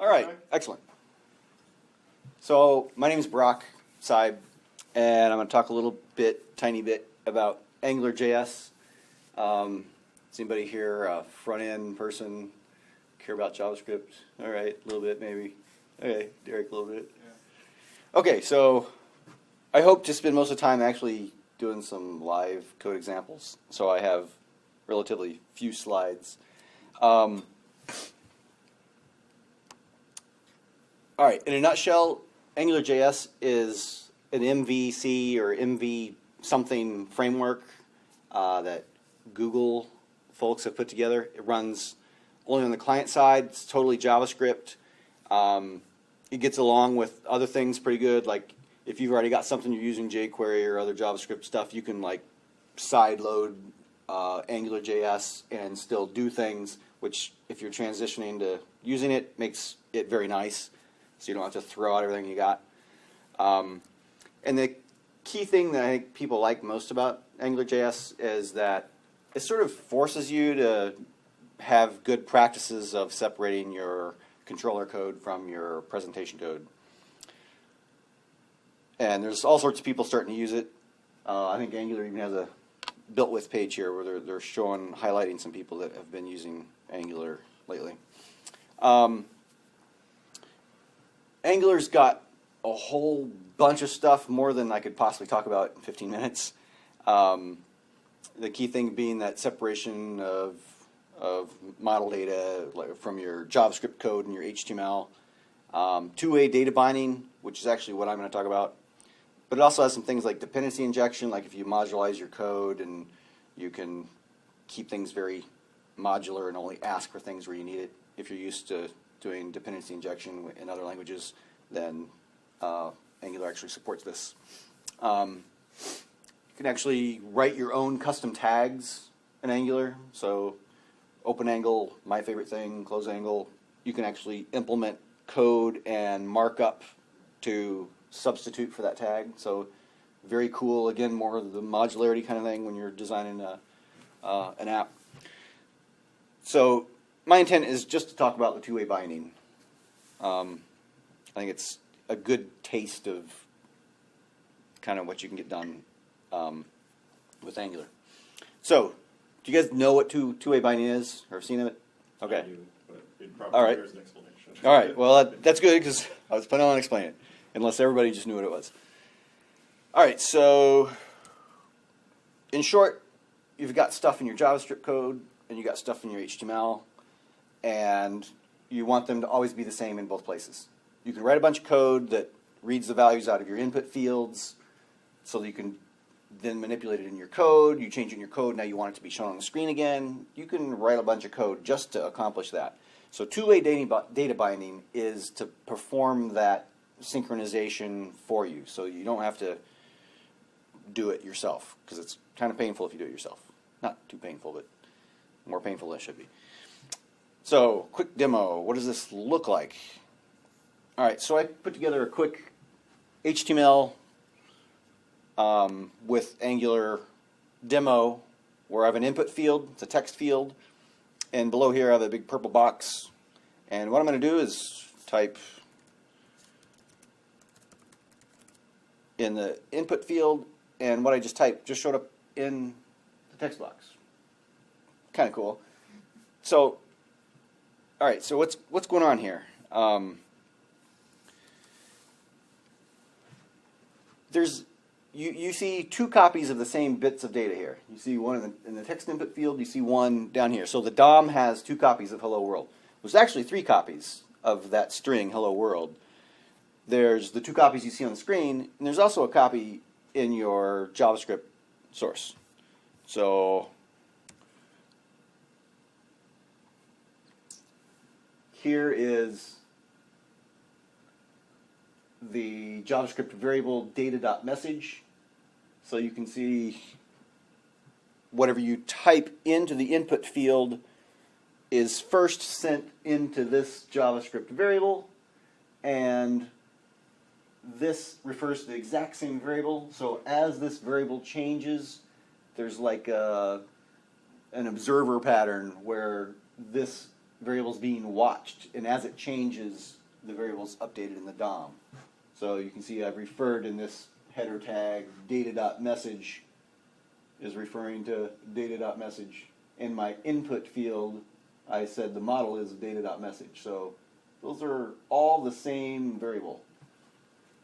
All right, excellent. So my name is Broc, Seib, and I'm going to talk a little bit, tiny bit, about AngularJS. Is anybody here a front-end person, care about JavaScript? All right, a little bit maybe. Okay, Derek, a little bit. Yeah. Okay, so I hope to spend most of the time actually doing some live code examples. So I have relatively few slides. All right, in a nutshell, AngularJS is an MVC or MV something framework that Google folks have put together. It runs only on the client side. It's totally JavaScript. It gets along with other things pretty good. Like if you've already got something you're using jQuery or other JavaScript stuff, you can like side load AngularJS and still do things, which if you're transitioning to using it, makes it very nice. So you don't have to throw out everything you got. And the key thing that I think people like most about AngularJS is that it sort of forces you to have good practices of separating your controller code from your presentation code. And there's all sorts of people starting to use it. I think Angular even has a built with page here where they're showing, highlighting some people that have been using Angular lately. Angular's got a whole bunch of stuff, more than I could possibly talk about in 15 minutes. The key thing being that separation of model data from your JavaScript code and your HTML. Two-way data binding, which is actually what I'm going to talk about. But it also has some things like dependency injection, like if you modularize your code and you can keep things very modular and only ask for things where you need it. If you're used to doing dependency injection in other languages, then Angular actually supports this. You can actually write your own custom tags in Angular. So open angle, my favorite thing, close angle. You can actually implement code and markup to substitute for that tag. So very cool. Again, more of the modularity kind of thing when you're designing an app. So my intent is just to talk about the two-way binding. I think it's a good taste of kind of what you can get done with Angular. So, do you guys know what two-way binding is, or have seen it? Okay. I do, but it probably All right. bears an explanation. All right. Well, that's good because I was planning on explaining it, unless everybody just knew what it was. All right. So, in short, you've got stuff in your JavaScript code and you got stuff in your HTML, and you want them to always be the same in both places. You can write a bunch of code that reads the values out of your input fields so that you can then manipulate it in your code. You change it in your code, now you want it to be shown on the screen again. You can write a bunch of code just to accomplish that. So two-way data binding is to perform that synchronization for you, so you don't have to do it yourself, because it's kind of painful if you do it yourself. Not too painful, but more painful than it should be. So, quick demo. What does this look like? All right, so I put together a quick HTML with Angular demo where I have an input field. It's a text field. And below here I have a big purple box. And what I'm going to do is type in the input field, and what I just typed just showed up in the text box. Kind of cool. So, all right, so what's going on here? You see two copies of the same bits of data here. You see one in the text input field, you see one down here. So the DOM has two copies of hello world. There's actually three copies of that string hello world. There's the two copies you see on the screen, and there's also a copy in your JavaScript source. So here is the JavaScript variable data.message. So you can see whatever you type into the input field is first sent into this JavaScript variable, and this refers to the exact same variable. So as this variable changes, there's like an observer pattern where this variable's being watched, and as it changes, the variable's updated in the DOM. So you can see I've referred in this header tag data.message is referring to data.message. In my input field, I said the model is data.message. So those are all the same variable.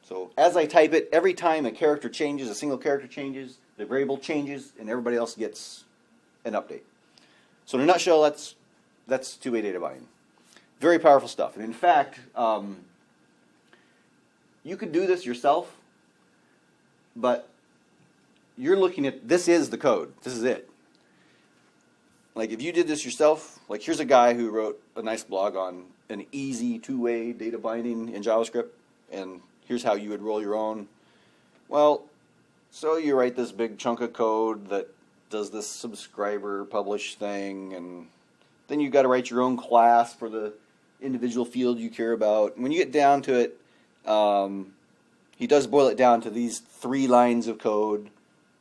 So as I type it, every time a character changes, a single character changes, the variable changes, and everybody else gets an update. So in a nutshell, that's two-way data binding. Very powerful stuff. And in fact, you could do this yourself, but you're looking at, this is the code. This is it. Like if you did this yourself, like here's a guy who wrote a nice blog on an easy two-way data binding in JavaScript, and here's how you would roll your own. Well, so you write this big chunk of code that does this subscriber publish thing, and then you've got to write your own class for the individual field you care about. And when you get down to it, he does boil it down to these 3 lines of code.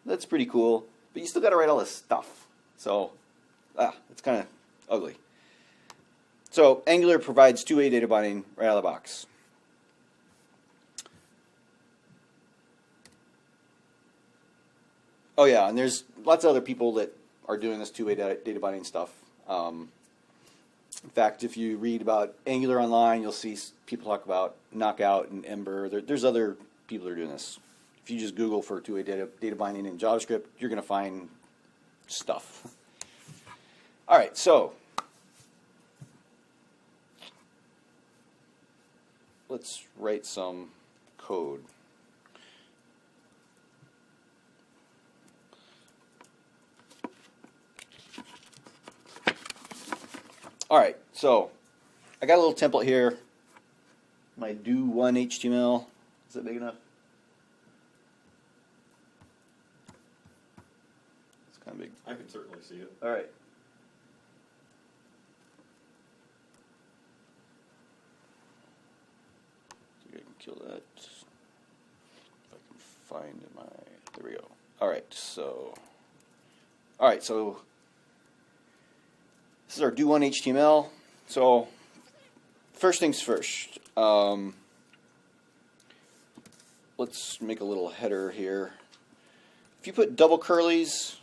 That's pretty cool, but you still got to write all this stuff. So, it's kind of ugly. So Angular provides two-way data binding right out of the box. Oh yeah, and there's lots of other people that are doing this two-way data binding stuff. In fact, if you read about Angular online, you'll see people talk about Knockout and Ember. There's other people that are doing this. If you just Google for two-way data binding in JavaScript, you're going to find stuff. All right, so let's write some code. All right, so I got a little template here. My do1 HTML. Is that big enough? It's kind of big. I can certainly see it. All right. So I can kill that. If I can find my, there we go. All right, so this is our do1 HTML. So first things first. Let's make a little header here. If you put double curlies,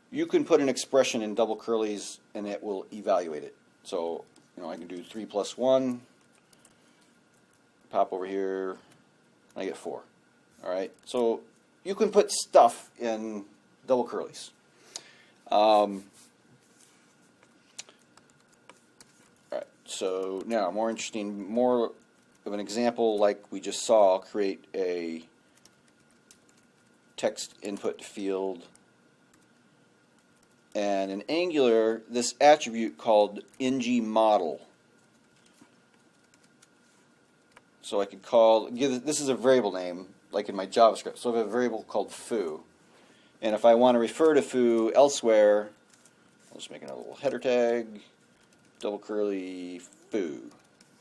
you can put an expression in double curlies and it will evaluate it. So, I can do 3 plus 1, pop over here, I get 4. All right, so you can put stuff in double curlies. All right, so now more of an example like we just saw. I'll create a text input field, and in Angular this attribute called ngModel. So I could give this is a variable name like in my JavaScript. So I have a variable called foo, and if I want to refer to foo elsewhere, I'll just make another little header tag, double curly foo.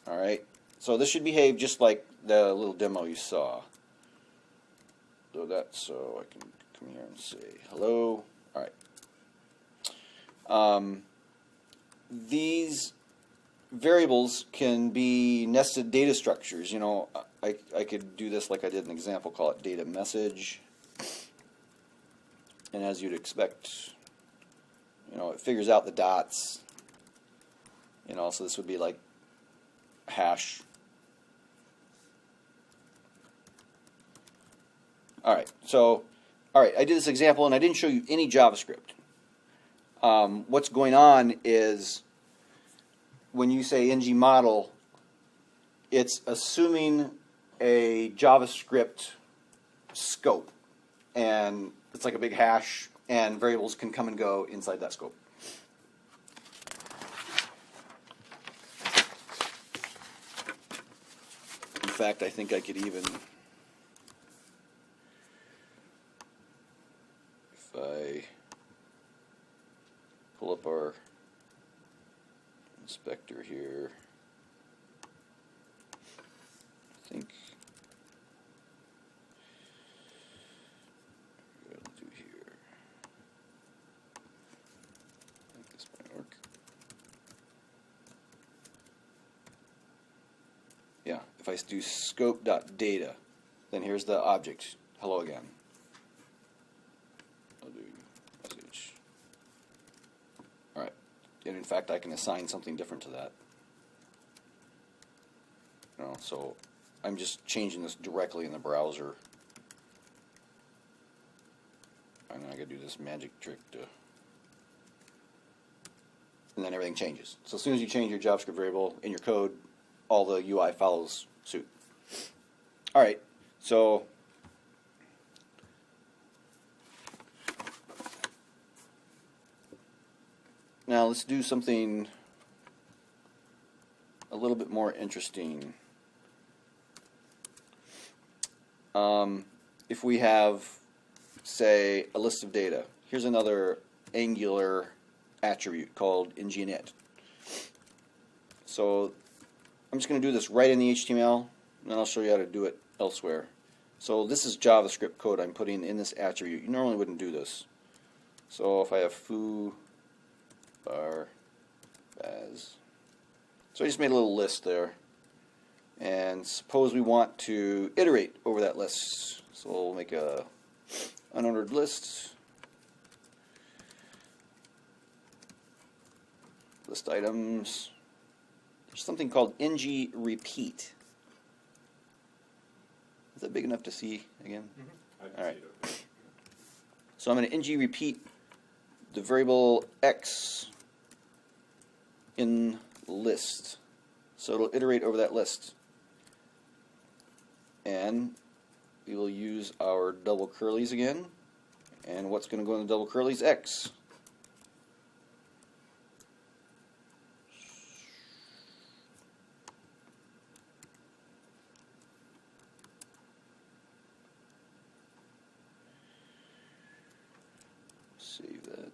All right. So this should behave just like the little demo you saw. So I can come here and say hello. All right. These variables can be nested data structures. I could do this like I did an example, call it data message. And as you'd expect, it figures out the dots. So this would be like hash. All right, I did this example and I didn't show you any JavaScript. What's going on is when you say ngModel, it's assuming a JavaScript scope, and it's like a big hash, and variables can come and go inside that scope. In fact, I think I could even, if I pull up our inspector here, I think what I'll do here, I think this might work. if I do scope.data, then here's the object, hello again. I'll do message. Alright, and in fact I can assign something different to that. So I'm just changing this directly in the browser. And I gotta do this magic trick to, and then everything changes. So as soon as you change your JavaScript variable in your code, all the UI follows suit. All right, so now let's do something a little bit more interesting. If we have, say, a list of data, here's another Angular attribute called init. So I'm just going to do this right in the HTML, and then I'll show you how to do it elsewhere. So this is JavaScript code I'm putting in this attribute. You normally wouldn't do this. So if I have foo bar baz, so I just made a little list there. And suppose we want to iterate over that list. So we'll make a unordered list. List items. There's something called ng repeat. Is that big enough to see again? Mm-hmm. All right. So I'm going to ng repeat the variable x in list. So it'll iterate over that list. And we will use our double curlies again. And what's going to go in the double curlies? X. Save that.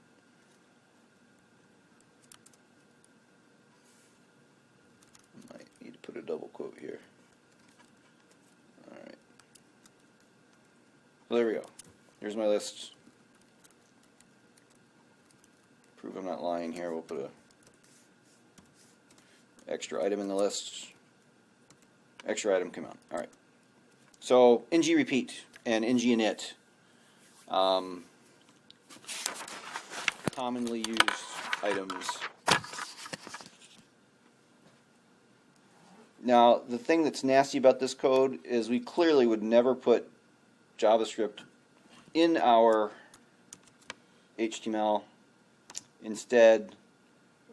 Might need to put a double quote here. Alright. So there we go. Here's my list. Prove I'm not lying here. We'll put a extra item in the list. Extra item come out. Alright. So ng repeat and ng init. Commonly used items. Now, the thing that's nasty about this code is we clearly would never put JavaScript in our HTML. Instead,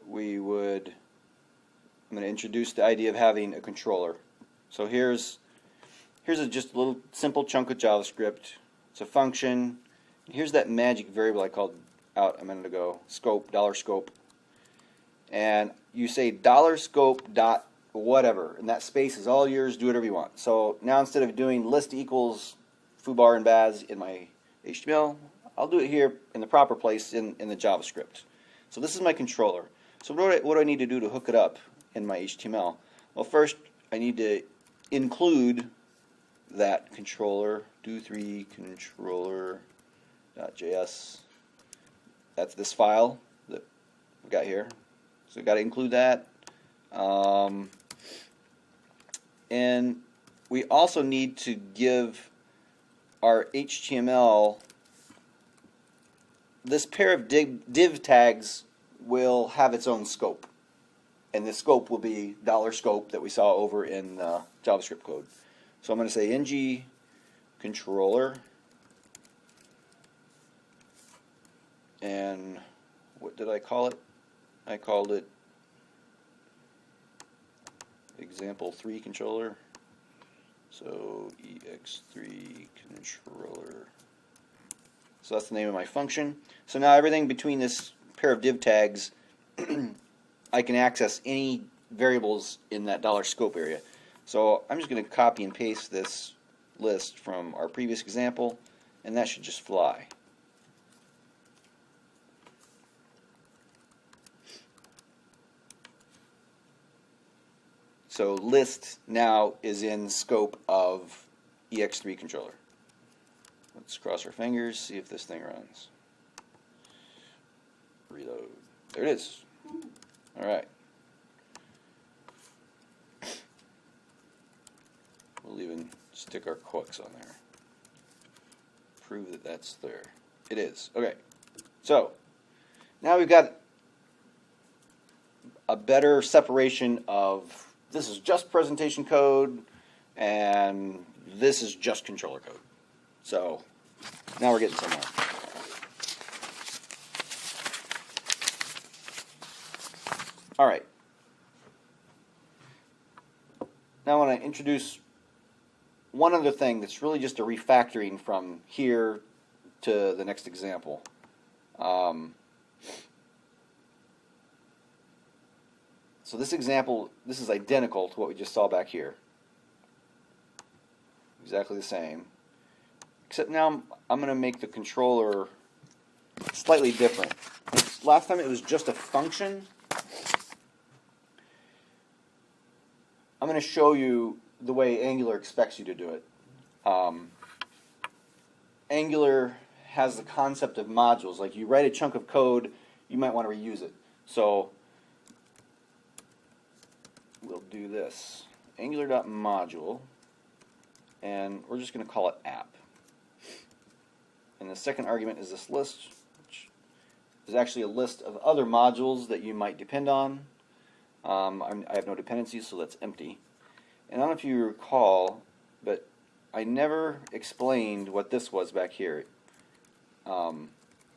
we would, I'm going to introduce the idea of having a controller. So here's just a little simple chunk of JavaScript. It's a function. Here's that magic variable I called out a minute ago, scope, $scope. And you say $scope dot whatever, and that space is all yours, do whatever you want. So now instead of doing list equals foobar and baz in my HTML, I'll do it here in the proper place in the JavaScript. So this is my controller. So what do I need to do to hook it up in my HTML? Well, first I need to include that controller, do3 controller.js. That's this file that we got here. So we've got to include that. And we also need to give our HTML, this pair of div tags will have its own scope. And the scope will be $scope that we saw over in JavaScript code. So I'm going to say ng controller. And what did I call it? I called it example3 controller. So ex3 controller. So that's the name of my function. So now everything between this pair of div tags, I can access any variables in that $scope area. So I'm just going to copy and paste this list from our previous example, and that should just fly. So list now is in scope of ex3 controller. Let's cross our fingers, see if this thing runs. Reload. There it is. All right. stick our quotes on there. Prove that that's there. It is. Okay. So now we've got a better separation of this is just presentation code and this is just controller code. So now we're getting somewhere. All right. Now I want to introduce one other thing that's really just a refactoring from here to the next example. So this example, this is identical to what we just saw back here. Exactly the same. Except now I'm going to make the controller slightly different. Last time it was just a function. I'm going to show you the way Angular expects you to do it. Angular has the concept of modules. Like you write a chunk of code, you might want to reuse it. So we'll do this. Angular.module, and we're just going to call it app. And the second argument is this list, which is actually a list of other modules that you might depend on. I have no dependencies, so that's empty. And I don't know if you recall, but I never explained what this was back here.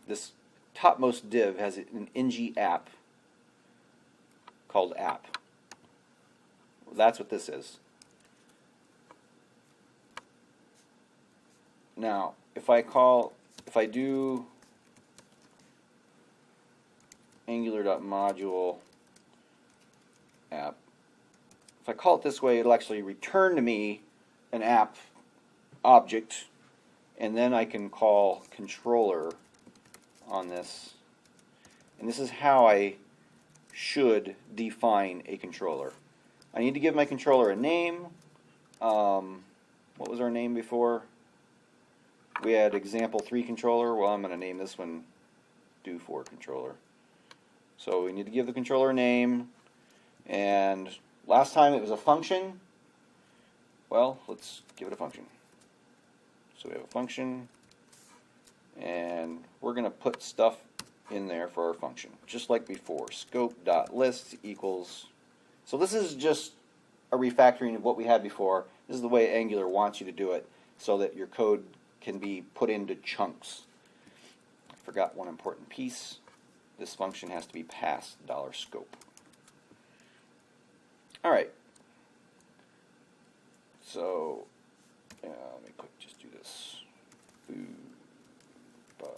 This topmost div has an ng app called app. That's what this is. Now, if I do Angular.module app, if I call it this way, it'll actually return to me an app object, and then I can call controller on this. And this is how I should define a controller. I need to give my controller a name. What was our name before? We had example3 controller. Well, I'm going to name this one do4 controller. So we need to give the controller a name. And last time it was a function. Well, let's give it a function. So we have a function, and we're going to put stuff in there for our function, just like before. Scope.list equals. So this is just a refactoring of what we had before. This is the way Angular wants you to do it, so that your code can be put into chunks. I forgot one important piece. This function has to be passed $scope. All right. So let me just do this. Foo bar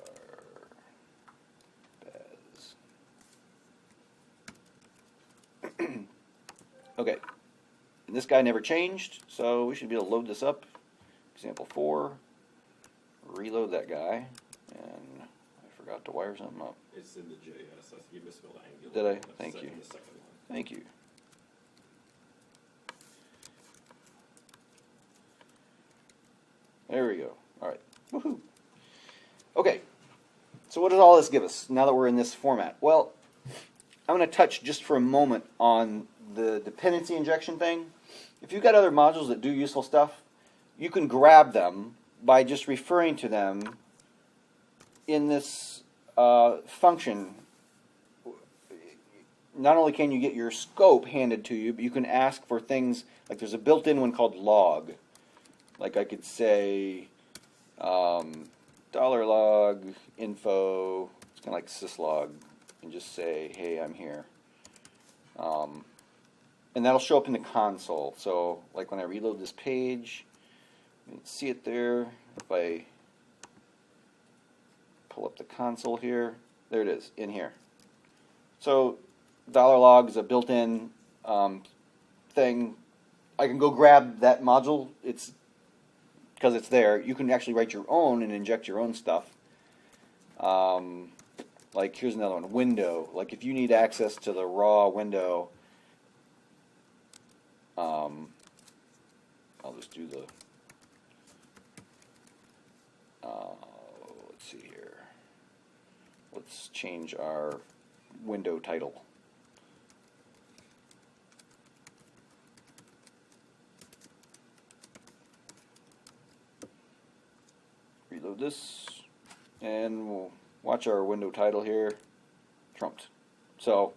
Baz. Okay. And this guy never changed, so we should be able to load this up. Example 4. Reload that guy, and I forgot to wire something up. It's in the JS. I think you misspelled Angular. Did I? That's Thank you. the second one. Thank you. There we go. All right. Woohoo. Okay. So what does all this give us now that we're in this format? Well, I'm going to touch just for a moment on the dependency injection thing. If you've got other modules that do useful stuff, you can grab them by just referring to them in this function. Not only can you get your scope handed to you, but you can ask for things like there's a built-in one called log. Like I could say $log info, it's kind of like syslog, and just say, hey, I'm here. And that'll show up in the console. So like when I reload this page, you can see it there. If I pull up the console here, there it is, in here. So $log is a built-in thing. I can go grab that module. It's because it's there. You can actually write your own and inject your own stuff. Like here's another one, window. Like if you need access to the raw window, I'll just do the, let's see here. Let's change our window title. reload this, and we'll watch our window title here, trumped. So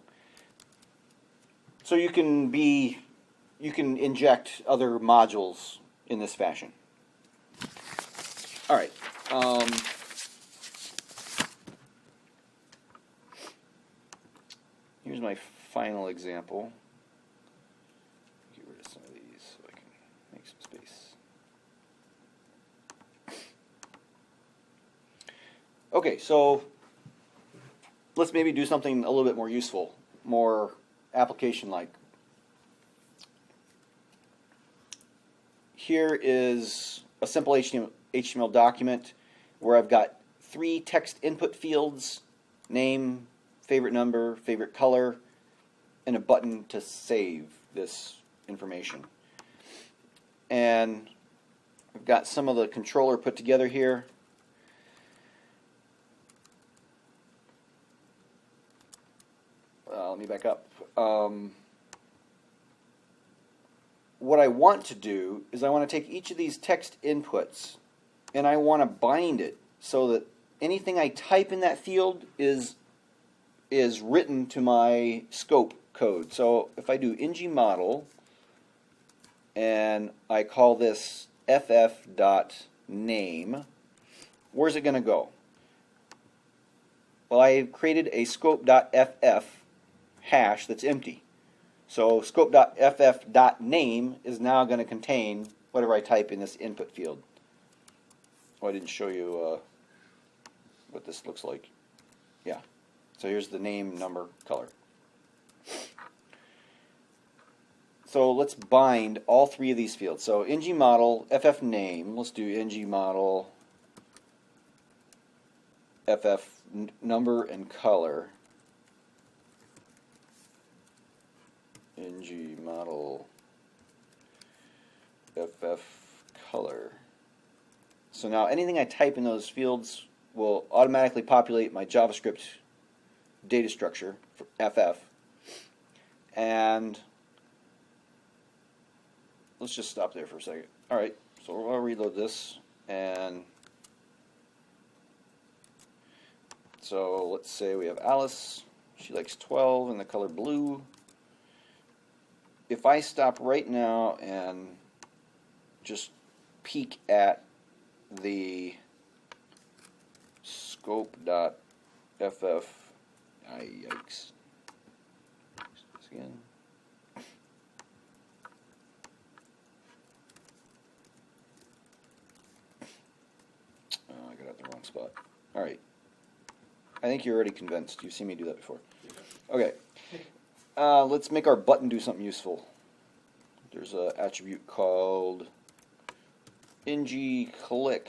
you can inject other modules in this fashion. All right. Here's my final example. Get rid of some of these so I can make some space. Okay, so let's maybe do something a little bit more useful, more application-like. Here is a simple HTML document where I've got 3 text input fields, name, favorite number, favorite color, and a button to save this information. And I've got some of the controller put together here. Let me back up. What I want to do is I want to take each of these text inputs and I want to bind it so that anything I type in that field is written to my scope code. So if I do ngModel and I call this ff.name, where's it going to go? Well, I created a scope.ff hash that's empty. So scope.ff.name is now going to contain whatever I type in this input field. Oh, I didn't show you what this looks like. Yeah. So here's the name, number, color. So let's bind all 3 of these fields. So ngModel, ffname, let's do ngModel, ff number and color. ngModel, ff color. So now anything I type in those fields will automatically populate my JavaScript data structure for ff. And let's just stop there for a second. All right, so we'll reload this. And so let's say we have Alice. She likes 12 in the color blue. If I stop right now and just peek at the scope.ff, yikes. This again. Oh, I got out the wrong spot. All right. I think you're already convinced. You've seen me do that before. Okay. Let's make our button do something useful. There's an attribute called ngClick,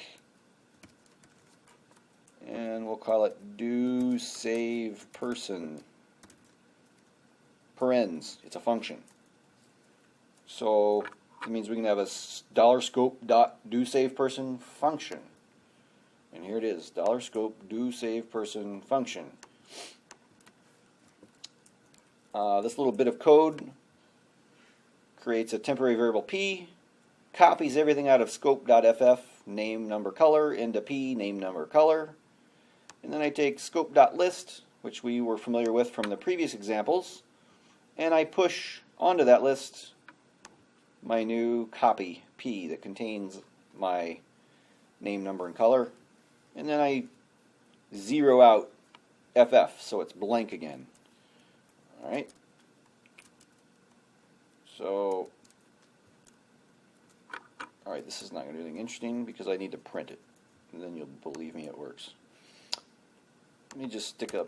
and we'll call it doSavePerson. Parens. It's a function. So it means we can have a $scope.doSavePerson function. And here it is, $scope doSavePerson function. This little bit of code creates a temporary variable p, copies everything out of scope.ff, name, number, color, into p, name, number, color. And then I take scope.list, which we were familiar with from the previous examples, and I push onto that list my new copy p that contains my name, number, and color. And then I zero out ff, so it's blank again. All right. So, all right, this is not going to do anything interesting because I need to print it, and then you'll believe me it works. Let me just stick a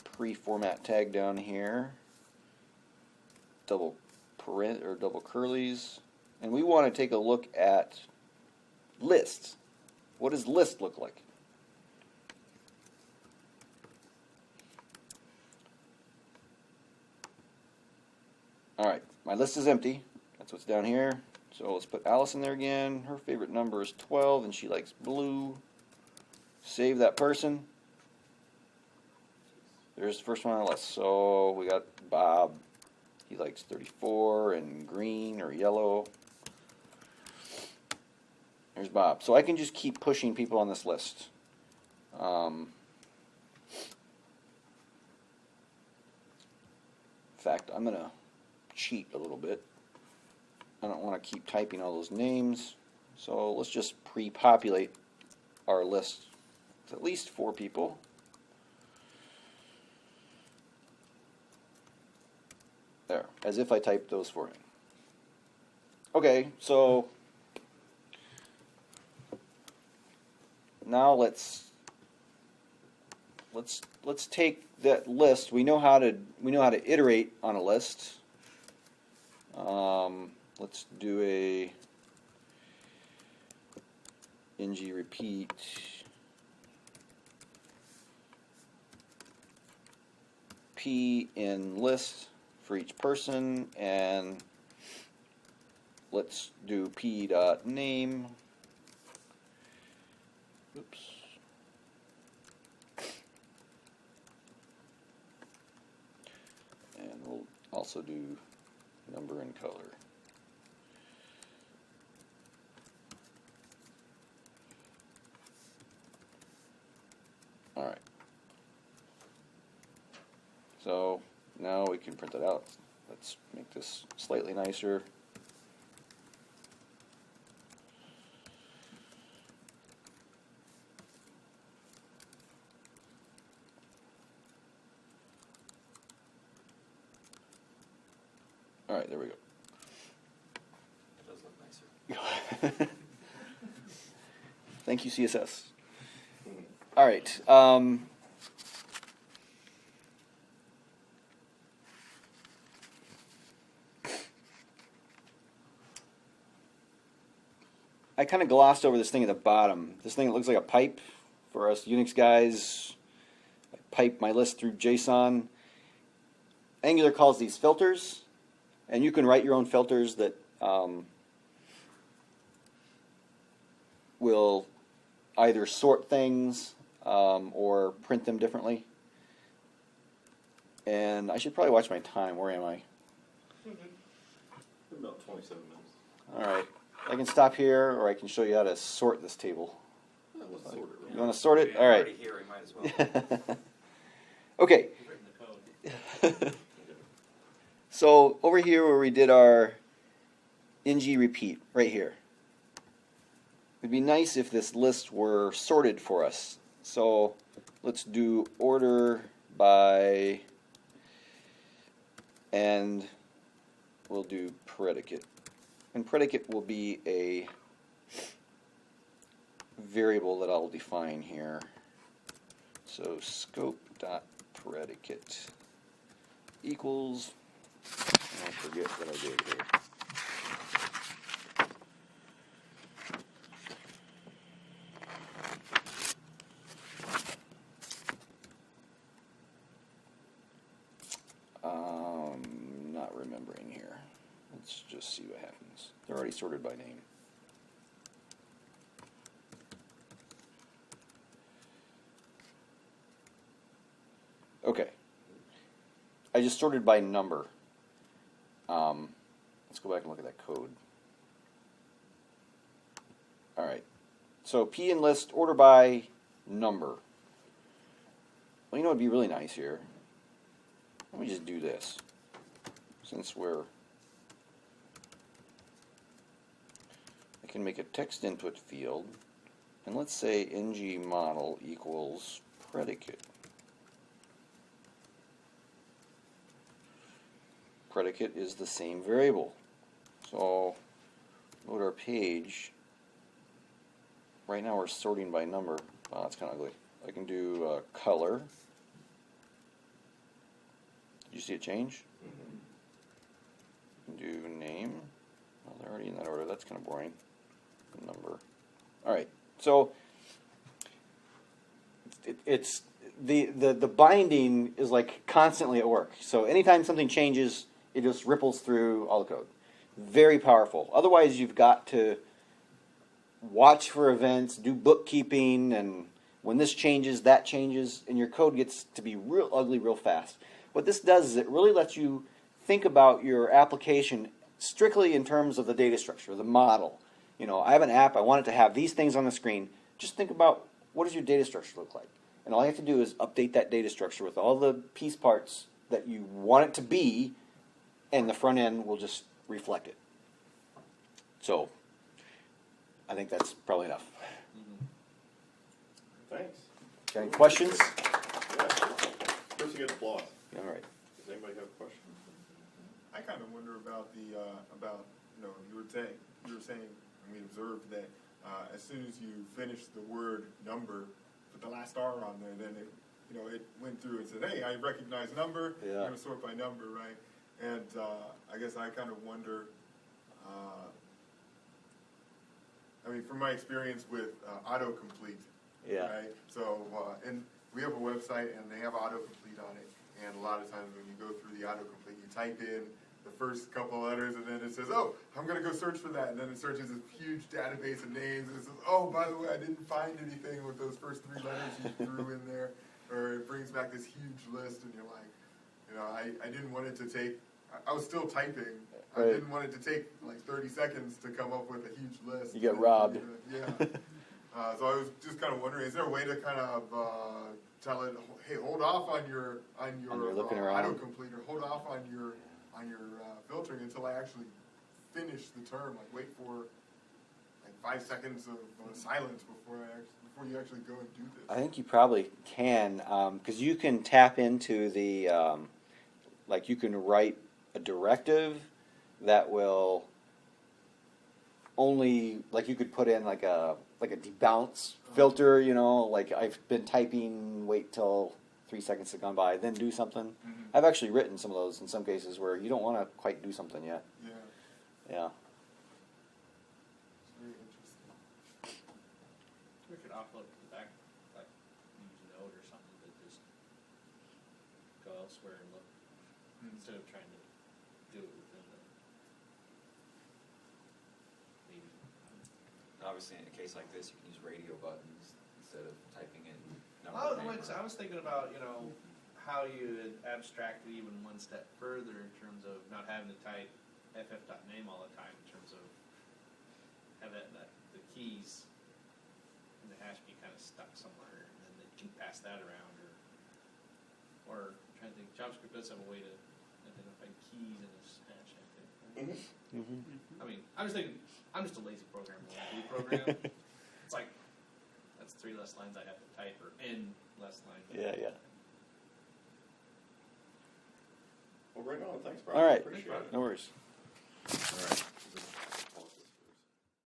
pre-format tag down here, double parent or double curlies, and we want to take a look at lists. What does list look like? All right, my list is empty. That's what's down here. So let's put Alice in there again. Her favorite number is 12, and she likes blue. Save that person. There's the first one on the list. So we got Bob. He likes 34 and green or yellow. There's Bob. So I can just keep pushing people on this list. In fact, I'm going to cheat a little bit. I don't want to keep typing all those names. So let's just pre-populate our list with at least 4 people. There, as if I typed those 4 in. Okay, so now let's take that list. We know how to iterate on a list. Let's do a ng repeat p in list for each person, and let's do p dot name. Oops. And we'll also do number and color. All right. So now we can print it out. Let's make this slightly nicer. All right, there we go. It does look nicer. Thank you, CSS. All right. I kind of glossed over this thing at the bottom. This thing that looks like a pipe for us Unix guys. I pipe my list through JSON. Angular calls these filters, and you can write your own filters that will either sort things or print them differently. And I should probably watch my time. Where am I? About 27 minutes. All right. I can stop here, or I can show you how to sort this table. Let's sort it. You want to sort it? All right. Already here, we might as well. Okay. Written the code. So over here where we did our ng repeat, right here. It'd be nice if this list were sorted for us. So let's do order by, and we'll do predicate. And predicate will be a variable that I'll define here. So scope.predicate equals, I forget what I did here. Not remembering here. Let's just see what happens. They're already sorted by name. Okay. I just sorted by number. Let's go back and look at that code. All right. So P in list, order by number. Well, you know what would be really nice here? Let me just do this. Since I can make a text input field, and let's say ng model equals predicate. Predicate is the same variable. So load our page. Right now we're sorting by number. Oh, that's kind of ugly. I can do color. Did you see a change? Do name. Well, they're already in that order. That's kind of boring. Number. All right. So it's the binding is like constantly at work. So anytime something changes, it just ripples through all the code. Very powerful. Otherwise, you've got to watch for events, do bookkeeping, and when this changes, that changes, and your code gets to be real ugly real fast. What this does is it really lets you think about your application strictly in terms of the data structure, the model. I have an app, I want it to have these things on the screen. Just think about, what does your data structure look like? And all you have to do is update that data structure with all the piece parts that you want it to be, and the front end will just reflect it. So, I think that's probably enough. Thanks. Got any questions? Yeah. First you get applause. All right. Does anybody have a question? I kind of wonder about the you were saying, and we observed that as soon as you finish the word number, put the last R on there, then it went through and said, hey, I recognize number. Yeah. You're gonna sort by number, right? And I guess I kind of wonder. From my experience with autocomplete, Yeah. right? So, and we have a website and they have autocomplete on it. And a lot of times when you go through the autocomplete, you type in the first couple letters and then it says, oh, I'm going to go search for that. And then it searches this huge database of names and it says, oh, by the way, I didn't find anything with those first 3 letters you threw in there. Or it brings back this huge list and you're like, I didn't want it to take, I was still typing. I Right. didn't want it to take like 30 seconds to come up with a huge list. You get robbed. Yeah. So I was just kind of wondering, is there a way to kind of tell it, hey, hold off on your looking around. autocomplete, or hold off on your filtering until I actually finish the term? Like wait for like 5 seconds of silence before you actually go and do this. I think you probably can, because you can tap into the, you can write a directive that will only, you could put in like a debounce filter, like I've been typing, wait till 3 seconds have gone by, then do something. Mhm. I've actually written some of those in some cases where you don't want to quite do something yet. Yeah, Yeah. it's very interesting. We could offload to the back, like use Node or something to just go elsewhere and look instead of trying to do it within the. Maybe. Obviously, in a case like this, you can use radio buttons instead of typing in number. I was thinking about how you would abstract it even one step further in terms of not having to type ff.name all the time, in terms of have the keys in the hash be kind of stuck somewhere, and then they can pass that around, or I'm trying to think, JavaScript does have a way to identify keys in this hash, I think. Right? Mm-hmm. I mean, I'm just a lazy programmer. When I do program, it's like that's 3 less lines I have to type, or n less lines. Yeah. Well, right on. Thanks, Broc. All right. Appreciate it. No worries. All